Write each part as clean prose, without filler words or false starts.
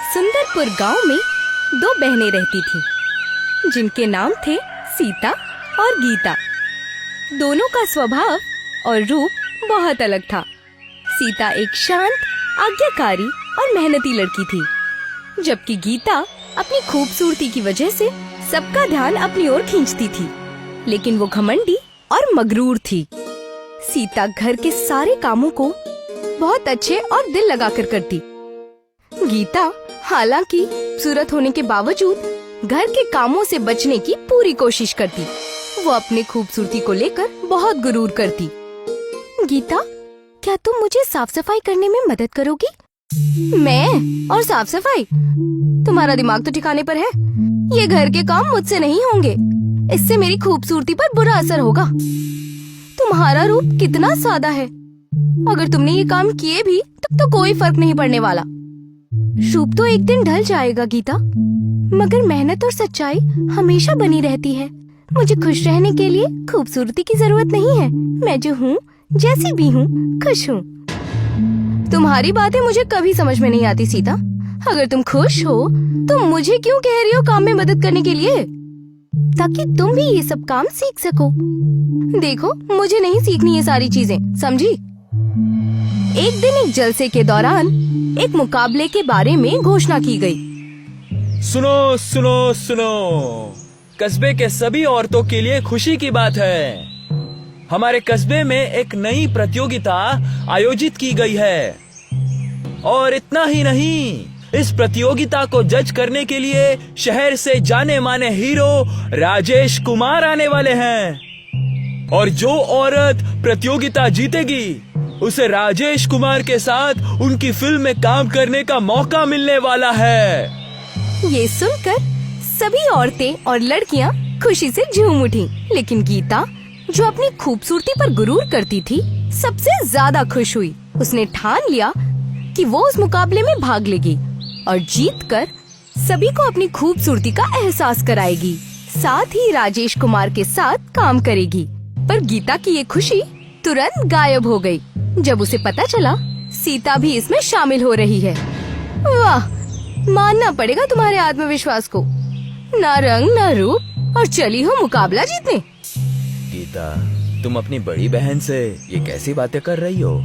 सुंदरपुर गांव में दो बहनें रहती थीं, जिनके नाम थे सीता और गीता। दोनों का स्वभाव और रूप बहुत अलग था। सीता एक शांत, आज्ञाकारी और मेहनती लड़की थी, जबकि गीता अपनी खूबसूरती की वजह से सबका ध्यान अपनी ओर खींचती थी। लेकिन वो घमंडी और मगरूर थी। सीता घर के सारे कामों को बहुत अच्छे और दिल लगाकर करती। गीता हालांकि खूबसूरत होने के बावजूद घर के कामों से बचने की पूरी कोशिश करती। वो अपने खूबसूरती को लेकर बहुत गुरूर करती। गीता, क्या तुम मुझे साफ सफाई करने में मदद करोगी? मैं और साफ सफाई? तुम्हारा दिमाग तो ठिकाने पर है। ये घर के काम मुझसे नहीं होंगे। इससे मेरी खूबसूरती पर बुरा असर होगा। तुम्हारा रूप कितना सादा है। अगर तुमने ये काम किए भी तब तो कोई फर्क नहीं पड़ने वाला। रूप तो एक दिन ढल जाएगा गीता, मगर मेहनत और सच्चाई हमेशा बनी रहती है। मुझे खुश रहने के लिए खूबसूरती की जरूरत नहीं है। मैं जो हूँ, जैसी भी हूँ, खुश हूँ। तुम्हारी बातें मुझे कभी समझ में नहीं आती सीता। अगर तुम खुश हो तो मुझे क्यों कह रही हो काम में मदद करने के लिए? ताकि तुम भी ये सब काम सीख सको। देखो, मुझे नहीं सीखनी ये सारी चीजें, समझी? एक दिन एक जलसे के दौरान एक मुकाबले के बारे में घोषणा की गई। सुनो सुनो सुनो, कस्बे के सभी औरतों के लिए खुशी की बात है। हमारे कस्बे में एक नई प्रतियोगिता आयोजित की गई है। और इतना ही नहीं, इस प्रतियोगिता को जज करने के लिए शहर से जाने माने हीरो राजेश कुमार आने वाले हैं। और जो औरत प्रतियोगिता जीतेगी उसे राजेश कुमार के साथ उनकी फिल्म में काम करने का मौका मिलने वाला है। ये सुनकर सभी औरतें और लड़कियां खुशी से झूम उठी। लेकिन गीता, जो अपनी खूबसूरती पर गुरूर करती थी, सबसे ज्यादा खुश हुई। उसने ठान लिया कि वो उस मुकाबले में भाग लेगी और जीतकर सभी को अपनी खूबसूरती का एहसास कराएगी। साथ ही राजेश कुमार के साथ काम करेगी। पर गीता की ये खुशी तुरंत गायब हो गई जब उसे पता चला सीता भी इसमें शामिल हो रही है। वाह, मानना पड़ेगा तुम्हारे आत्मविश्वास को। ना रंग ना रूप और चली हो मुकाबला जीतने। गीता, तुम अपनी बड़ी बहन से ये कैसी बातें कर रही हो?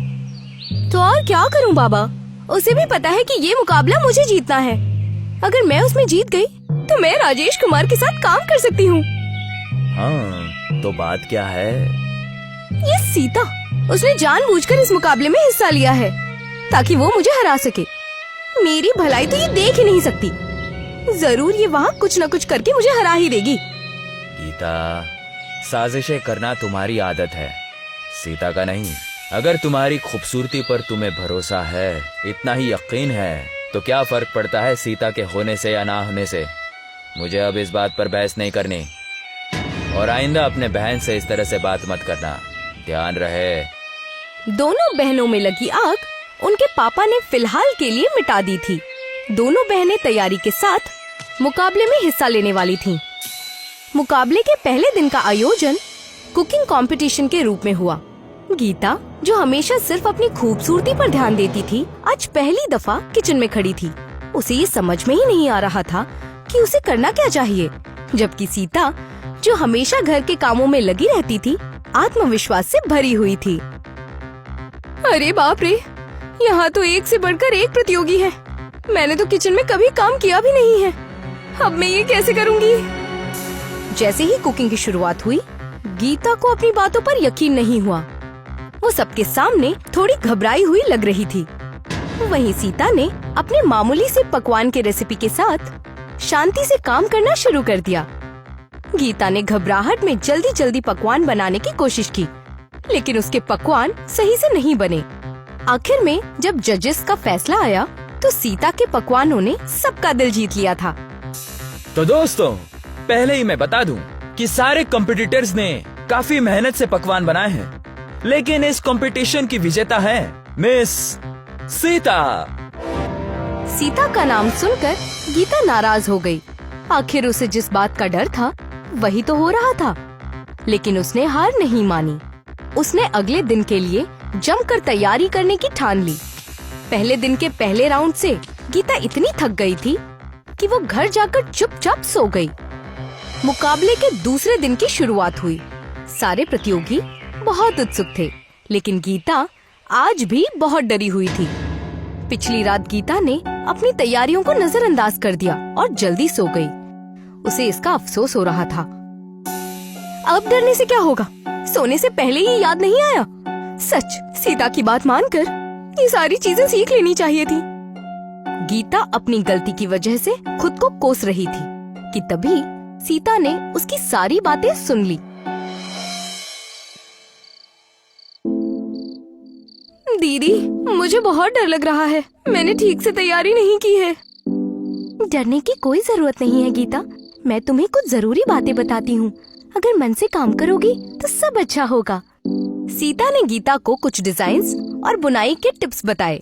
तो और क्या करूं बाबा, उसे भी पता है कि ये मुकाबला मुझे जीतना है। अगर मैं उसमें जीत गई तो मैं राजेश कुमार के साथ काम कर सकती हूँ। हाँ, तो बात क्या है? ये सीता, उसने जानबूझकर इस मुकाबले में हिस्सा लिया है ताकि वो मुझे हरा सके। मेरी भलाई तो ये देख ही नहीं सकती। जरूर ये वहाँ कुछ न कुछ करके मुझे हरा ही देगी। गीता, साजिशें करना तुम्हारी आदत है, सीता का नहीं। अगर तुम्हारी खूबसूरती पर तुम्हें भरोसा है, इतना ही यकीन है, तो क्या फर्क पड़ता है सीता के होने से या ना होने से? मुझे अब इस बात पर बहस नहीं करनी। और आइंदा अपने बहन से इस तरह से बात मत करना, ध्यान रहे। दोनों बहनों में लगी आग उनके पापा ने फिलहाल के लिए मिटा दी थी। दोनों बहनें तैयारी के साथ मुकाबले में हिस्सा लेने वाली थीं। मुकाबले के पहले दिन का आयोजन कुकिंग कंपटीशन के रूप में हुआ। गीता, जो हमेशा सिर्फ अपनी खूबसूरती पर ध्यान देती थी, आज पहली दफा किचन में खड़ी थी। उसे ये समझ में ही नहीं आ रहा था कि उसे करना क्या चाहिए। जबकि सीता, जो हमेशा घर के कामों में लगी रहती थी, आत्मविश्वास से भरी हुई थी। अरे बाप रे, यहाँ तो एक से बढ़कर एक प्रतियोगी है। मैंने तो किचन में कभी काम किया भी नहीं है। अब मैं ये कैसे करूँगी? जैसे ही कुकिंग की शुरुआत हुई, गीता को अपनी बातों पर यकीन नहीं हुआ। वो सबके सामने थोड़ी घबराई हुई लग रही थी। वहीं सीता ने अपने मामूली से पकवान के रेसिपी के साथ शांति से काम करना शुरू कर दिया। गीता ने घबराहट में जल्दी जल्दी पकवान बनाने की कोशिश की, लेकिन उसके पकवान सही से नहीं बने। आखिर में जब जजेस का फैसला आया तो सीता के पकवानों ने सबका दिल जीत लिया था। तो दोस्तों, पहले ही मैं बता दूं कि सारे कॉम्पिटिटर्स ने काफी मेहनत से पकवान बनाए हैं, लेकिन इस कंपटीशन की विजेता है मिस सीता। सीता का नाम सुनकर गीता नाराज हो गई। आखिर उसे जिस बात का डर था वही तो हो रहा था। लेकिन उसने हार नहीं मानी। उसने अगले दिन के लिए जमकर तैयारी करने की ठान ली। पहले दिन के पहले राउंड से गीता इतनी थक गई थी कि वो घर जाकर चुपचाप सो गई। मुकाबले के दूसरे दिन की शुरुआत हुई। सारे प्रतियोगी बहुत उत्सुक थे, लेकिन गीता आज भी बहुत डरी हुई थी। पिछली रात गीता ने अपनी तैयारियों को नजरअंदाज कर दिया और जल्दी सो गई। उसे इसका अफसोस हो रहा था। अब डरने से क्या होगा, सोने से पहले ही याद नहीं आया। सच, सीता की बात मानकर ये सारी चीजें सीख लेनी चाहिए थी। गीता अपनी गलती की वजह से खुद को कोस रही थी कि तभी सीता ने उसकी सारी बातें सुन ली। दीदी, मुझे बहुत डर लग रहा है। मैंने ठीक से तैयारी नहीं की है। डरने की कोई जरूरत नहीं है गीता। मैं तुम्हें कुछ जरूरी बातें बताती हूँ। अगर मन से काम करोगी तो सब अच्छा होगा। सीता ने गीता को कुछ डिजाइन्स और बुनाई के टिप्स बताए।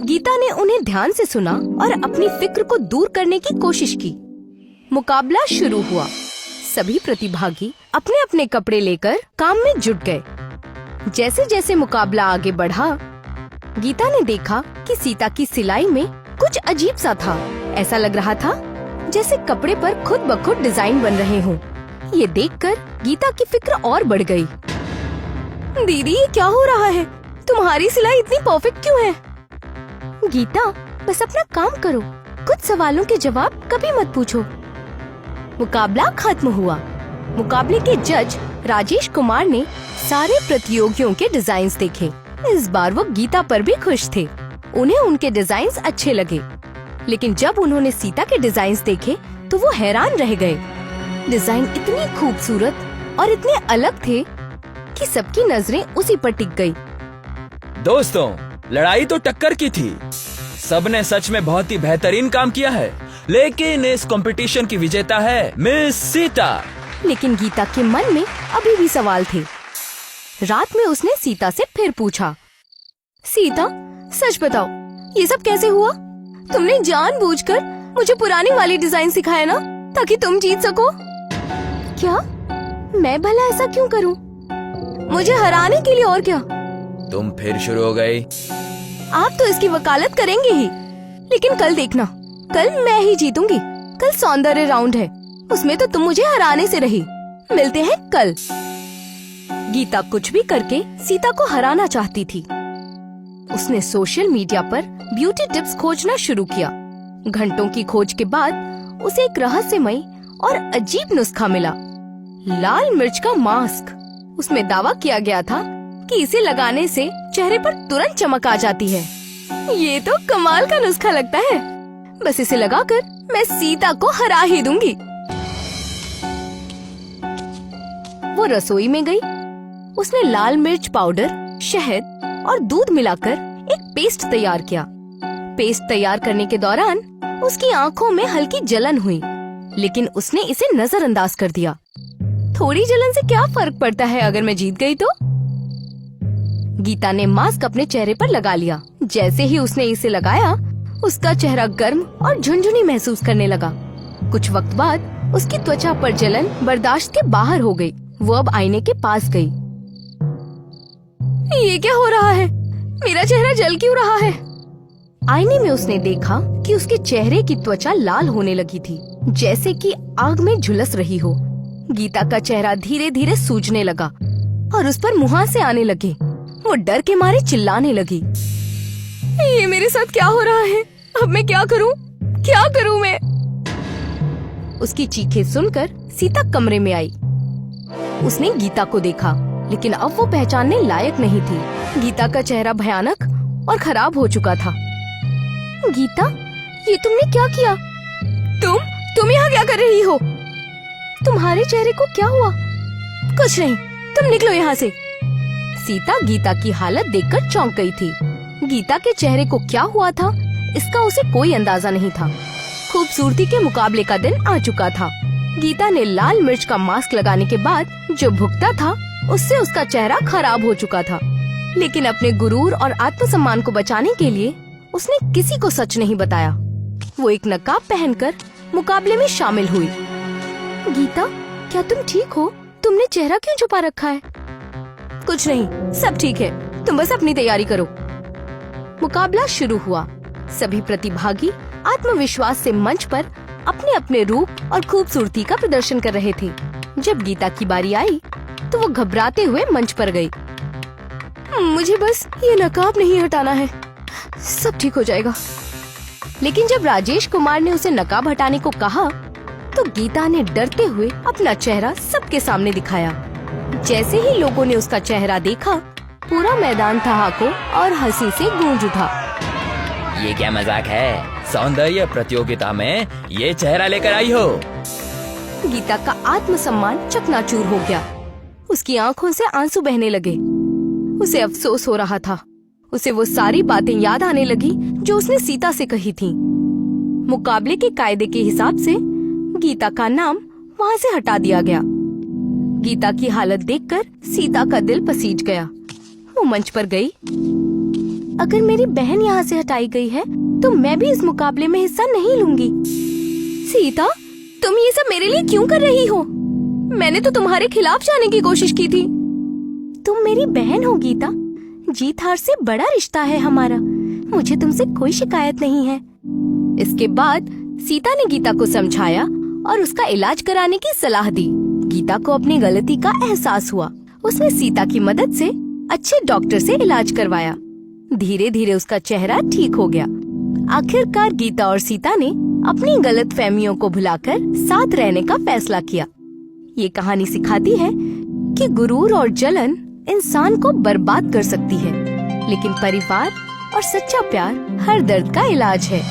गीता ने उन्हें ध्यान से सुना और अपनी फिक्र को दूर करने की कोशिश की। मुकाबला शुरू हुआ। सभी प्रतिभागी अपने अपने कपड़े लेकर काम में जुट गए। जैसे जैसे मुकाबला आगे बढ़ा, गीता ने देखा कि सीता की सिलाई में कुछ अजीब सा था। ऐसा लग रहा था जैसे कपड़े पर खुद ब खुद डिजाइन बन रहे हों। ये देखकर गीता की फिक्र और बढ़ गई। दीदी, ये क्या हो रहा है? तुम्हारी सिलाई इतनी परफेक्ट क्यों है? गीता, बस अपना काम करो। कुछ सवालों के जवाब कभी मत पूछो। मुकाबला खत्म हुआ। मुकाबले के जज राजेश कुमार ने सारे प्रतियोगियों के डिजाइन्स देखे। इस बार वो गीता पर भी खुश थे। उन्हें उनके डिजाइन्स अच्छे लगे, लेकिन जब उन्होंने सीता के डिजाइन्स देखे तो वो हैरान रह गए। डिजाइन इतनी खूबसूरत और इतने अलग थे कि सबकी नजरें उसी पर टिक गई। दोस्तों, लड़ाई तो टक्कर की थी। सबने सच में बहुत ही बेहतरीन काम किया है, लेकिन इस कंपटीशन की विजेता है मिस सीता। लेकिन गीता के मन में अभी भी सवाल थे। रात में उसने सीता से फिर पूछा, सीता, सच बताओ, ये सब कैसे हुआ? तुमने जानबूझकर मुझे पुरानी वाली डिजाइन सिखाया ना, ताकि तुम जीत सको? क्या? मैं भला ऐसा क्यों करूं? मुझे हराने के लिए, और क्या? तुम फिर शुरू हो गई। आप तो इसकी वकालत करेंगे ही, लेकिन कल देखना, कल मैं ही जीतूंगी। कल सौंदर्य राउंड है, उसमें तो तुम मुझे हराने से रही। मिलते हैं कल। गीता कुछ भी करके सीता को हराना चाहती थी। उसने सोशल मीडिया पर ब्यूटी टिप्स खोजना शुरू किया। घंटों की खोज के बाद उसे एक रहस्यमय और अजीब नुस्खा मिला, लाल मिर्च का मास्क। उसमें दावा किया गया था कि इसे लगाने से चेहरे पर तुरंत चमक आ जाती है। ये तो कमाल का नुस्खा लगता है। बस इसे लगाकर मैं सीता को हरा ही दूंगी। वो रसोई में गई। उसने लाल मिर्च पाउडर, शहद और दूध मिलाकर एक पेस्ट तैयार किया। पेस्ट तैयार करने के दौरान उसकी आंखों में हल्की जलन हुई, लेकिन उसने इसे नजरअंदाज कर दिया। थोड़ी जलन से क्या फर्क पड़ता है अगर मैं जीत गई तो? गीता ने मास्क अपने चेहरे पर लगा लिया। जैसे ही उसने इसे लगाया, उसका चेहरा गर्म और झुनझुनी महसूस करने लगा। कुछ वक्त बाद उसकी त्वचा पर जलन बर्दाश्त के बाहर हो गई। वो अब आईने के पास गई। ये क्या हो रहा है? मेरा चेहरा जल क्यों रहा है? आईने में उसने देखा कि उसके चेहरे की त्वचा लाल होने लगी थी, जैसे कि आग में झुलस रही हो। गीता का चेहरा धीरे धीरे सूजने लगा और उस पर मुहासे आने लगे। वो डर के मारे चिल्लाने लगी। ये मेरे साथ क्या हो रहा है? अब मैं क्या करूं? क्या करूं मैं? उसकी चीखें सुनकर सीता कमरे में आई। उसने गीता को देखा, लेकिन अब वो पहचानने लायक नहीं थी। गीता का चेहरा भयानक और खराब हो चुका था। गीता, ये तुमने क्या किया? तुम यहाँ क्या कर रही हो? तुम्हारे चेहरे को क्या हुआ? कुछ नहीं, तुम निकलो यहाँ से। सीता गीता की हालत देखकर चौंक गई थी। गीता के चेहरे को क्या हुआ था, इसका उसे कोई अंदाजा नहीं था। खूबसूरती के मुकाबले का दिन आ चुका था। गीता ने लाल मिर्च का मास्क लगाने के बाद जो भुगता था, उससे उसका चेहरा खराब हो चुका था। लेकिन अपने गुरूर और आत्मसम्मान को बचाने के लिए उसने किसी को सच नहीं बताया। वो एक नकाब पहनकर मुकाबले में शामिल हुई। गीता, क्या तुम ठीक हो? तुमने चेहरा क्यों छुपा रखा है? कुछ नहीं, सब ठीक है। तुम बस अपनी तैयारी करो। मुकाबला शुरू हुआ। सभी प्रतिभागी आत्मविश्वास से मंच पर अपने अपने रूप और खूबसूरती का प्रदर्शन कर रहे थे। जब गीता की बारी आई तो वो घबराते हुए मंच पर गई। मुझे बस ये नकाब नहीं हटाना है, सब ठीक हो जाएगा। लेकिन जब राजेश कुमार ने उसे नकाब हटाने को कहा तो गीता ने डरते हुए अपना चेहरा सबके सामने दिखाया। जैसे ही लोगों ने उसका चेहरा देखा, पूरा मैदान ठहाकों और हंसी से गूंज उठा। ये क्या मजाक है? सौंदर्य प्रतियोगिता में ये चेहरा लेकर आई हो? गीता का आत्मसम्मान चकनाचूर हो गया। उसकी आंखों से आंसू बहने लगे। उसे अफसोस हो रहा था। उसे वो सारी बातें याद आने लगी जो उसने सीता से कही थीं। मुकाबले के कायदे के हिसाब से गीता का नाम वहाँ से हटा दिया गया। गीता की हालत देखकर सीता का दिल पसीज गया। वो मंच पर गई। अगर मेरी बहन यहाँ से हटाई गई है तो मैं भी इस मुकाबले में हिस्सा नहीं लूंगी। सीता, तुम ये सब मेरे लिए क्यों कर रही हो? मैंने तो तुम्हारे खिलाफ जाने की कोशिश की थी। तुम मेरी बहन हो गीता। जीत हार से बड़ा रिश्ता है हमारा। मुझे तुमसे कोई शिकायत नहीं है। इसके बाद सीता ने गीता को समझाया और उसका इलाज कराने की सलाह दी। गीता को अपनी गलती का एहसास हुआ। उसने सीता की मदद से अच्छे डॉक्टर से इलाज करवाया। धीरे धीरे उसका चेहरा ठीक हो गया। आखिरकार गीता और सीता ने अपनी गलतफहमियों को भुलाकर साथ रहने का फैसला किया। ये कहानी सिखाती है कि गुरूर और जलन इंसान को बर्बाद कर सकती है, लेकिन परिवार और सच्चा प्यार हर दर्द का इलाज है।